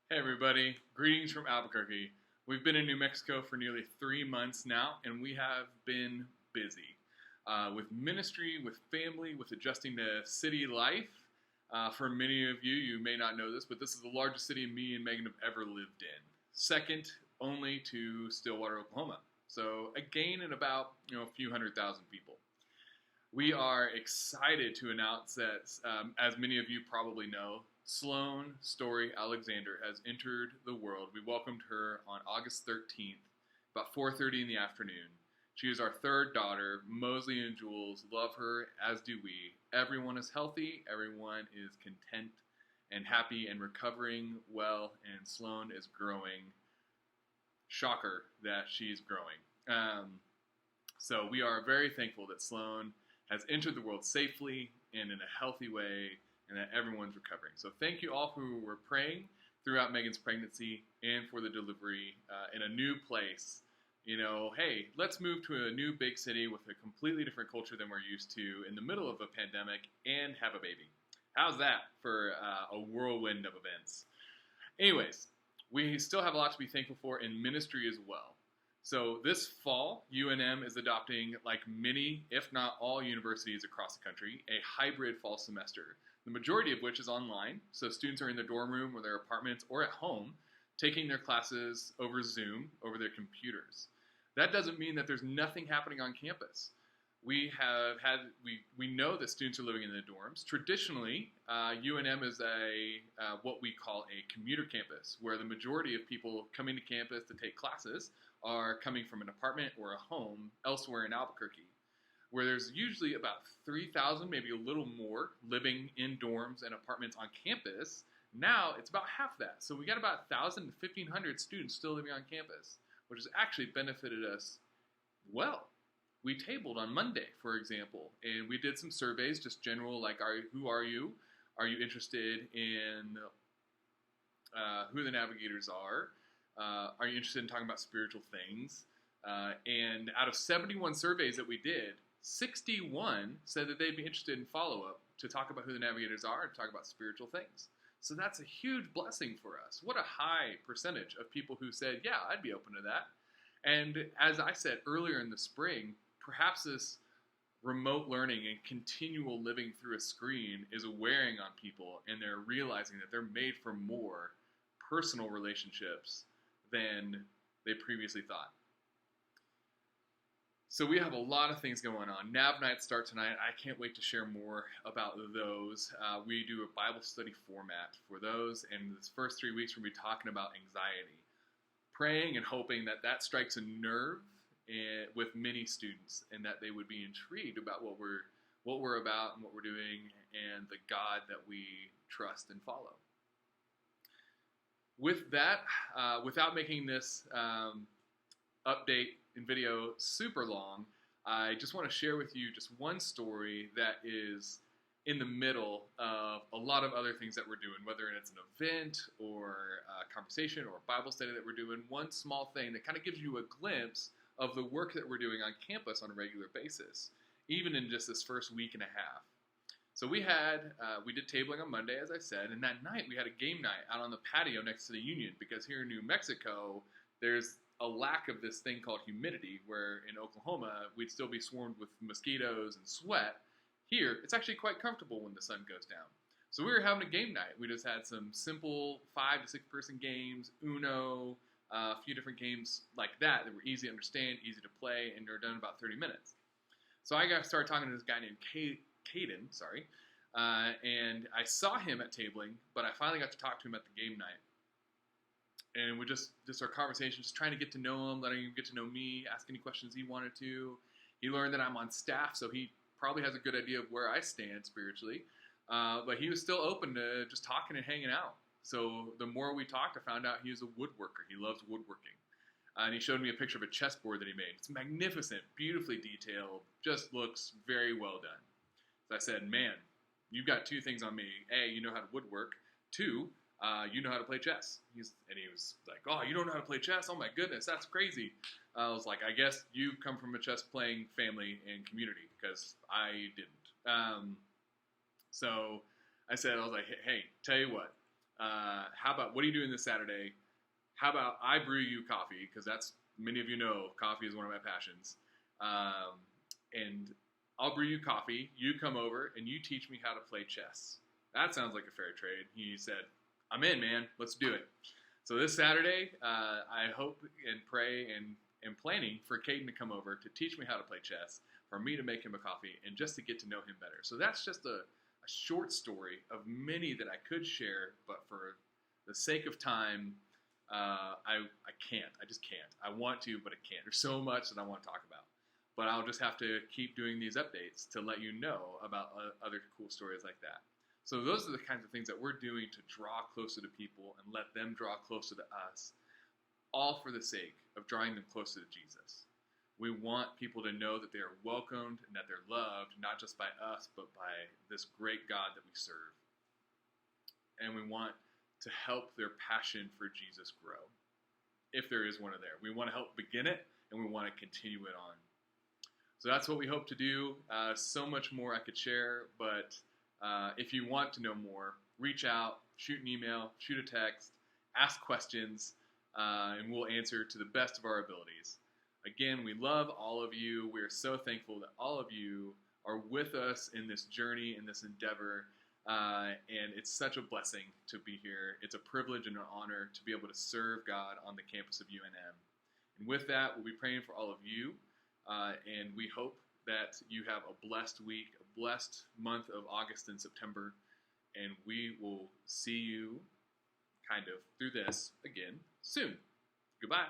Hey everybody, greetings from Albuquerque. We've been in New Mexico for nearly 3 months now, and we have been busy with ministry, with family, with adjusting to city life. For many of you, you may not know this, but this is the largest city me and Megan have ever lived in, second only to Stillwater, Oklahoma. So a gain in about a few 100,000 people. We are excited to announce that, as many of you probably know, Sloan Story Alexander has entered the world. We welcomed her on August 13th, about 4:30 in the afternoon. She is our third daughter. Mosley and Jules love her, as do we. Everyone is healthy. Everyone is content and happy and recovering well, and Sloan is growing. Shocker that she's growing. So we are very thankful that Sloan has entered the world safely and in a healthy way, and that everyone's recovering. So thank you all who were praying throughout Megan's pregnancy and for the delivery in a new place. Hey, let's move to a new big city with a completely different culture than we're used to in the middle of a pandemic and have a baby. How's that for a whirlwind of events? Anyways, we still have a lot to be thankful for in ministry as well. So this fall, UNM is adopting, like many, if not all universities across the country, a hybrid fall semester, the majority of which is online. So students are in their dorm room or their apartments or at home, taking their classes over Zoom, over their computers. That doesn't mean that there's nothing happening on campus. We know that students are living in the dorms. Traditionally, UNM is what we call a commuter campus, where the majority of people coming to campus to take classes are coming from an apartment or a home elsewhere in Albuquerque, where there's usually about 3,000, maybe a little more, living in dorms and apartments on campus. Now it's about half that. So we got about 1,000 to 1,500 students still living on campus, which has actually benefited us well. We tabled on Monday, for example, and we did some surveys, just general, like, who are you? Are you interested in who the navigators are? Are you interested in talking about spiritual things? And out of 71 surveys that we did, 61 said that they'd be interested in follow-up to talk about who the navigators are and talk about spiritual things. So that's a huge blessing for us. What a high percentage of people who said, yeah, I'd be open to that. And as I said earlier in the spring, perhaps this remote learning and continual living through a screen is wearing on people, and they're realizing that they're made for more personal relationships than they previously thought. So we have a lot of things going on. Nav nights start tonight. I can't wait to share more about those. We do a Bible study format for those, and this first 3 weeks we're going to be talking about anxiety, praying and hoping that that strikes a nerve with many students, and that they would be intrigued about what we're about and what we're doing, and the God that we trust and follow. With that, without making this update in video super long, I just want to share with you just one story that is in the middle of a lot of other things that we're doing, whether it's an event or a conversation or a Bible study that we're doing. One small thing that kind of gives you a glimpse of the work that we're doing on campus on a regular basis, even in just this first week and a half. So we did tabling on Monday, as I said, and that night we had a game night out on the patio next to the Union, because here in New Mexico, there's a lack of this thing called humidity, where in Oklahoma, we'd still be swarmed with mosquitoes and sweat. Here, it's actually quite comfortable when the sun goes down. So we were having a game night. We just had some simple 5 to 6 person games, Uno, a few different games like that were easy to understand, easy to play, and they're done in about 30 minutes. So I started talking to this guy named Caden, and I saw him at tabling, but I finally got to talk to him at the game night. And we just our conversation, just trying to get to know him, letting him get to know me, ask any questions he wanted to. He learned that I'm on staff, so he probably has a good idea of where I stand spiritually. But he was still open to just talking and hanging out. So the more we talked, I found out he is a woodworker. He loves woodworking. And he showed me a picture of a chessboard that he made. It's magnificent, beautifully detailed, just looks very well done. So I said, man, you've got 2 things on me. A, you know how to woodwork. 2, you know how to play chess. He was like, oh, you don't know how to play chess? Oh my goodness, that's crazy. I was like, I guess you come from a chess playing family and community, because I didn't. So I was like, hey, tell you what, How about, what are you doing this Saturday? How about I brew you coffee? Because that's, many of you know, coffee is one of my passions. And I'll brew you coffee. You come over and you teach me how to play chess. That sounds like a fair trade. He said, I'm in, man. Let's do it. So this Saturday, I hope and pray and am planning for Caden to come over to teach me how to play chess, for me to make him a coffee, and just to get to know him better. So that's just a short story of many that I could share, but for the sake of time, I can't. I just can't. I want to, but I can't. There's so much that I want to talk about. But I'll just have to keep doing these updates to let you know about other cool stories like that. So those are the kinds of things that we're doing to draw closer to people and let them draw closer to us, all for the sake of drawing them closer to Jesus. We want people to know that they are welcomed and that they're loved, not just by us, but by this great God that we serve. And we want to help their passion for Jesus grow, if there is one there. We want to help begin it, and we want to continue it on. So that's what we hope to do. So much more I could share, but if you want to know more, reach out, shoot an email, shoot a text, ask questions, and we'll answer to the best of our abilities. Again, we love all of you. We are so thankful that all of you are with us in this journey, in this endeavor, and it's such a blessing to be here. It's a privilege and an honor to be able to serve God on the campus of UNM. And with that, we'll be praying for all of you, and we hope that you have a blessed week, a blessed month of August and September, and we will see you kind of through this again soon. Goodbye.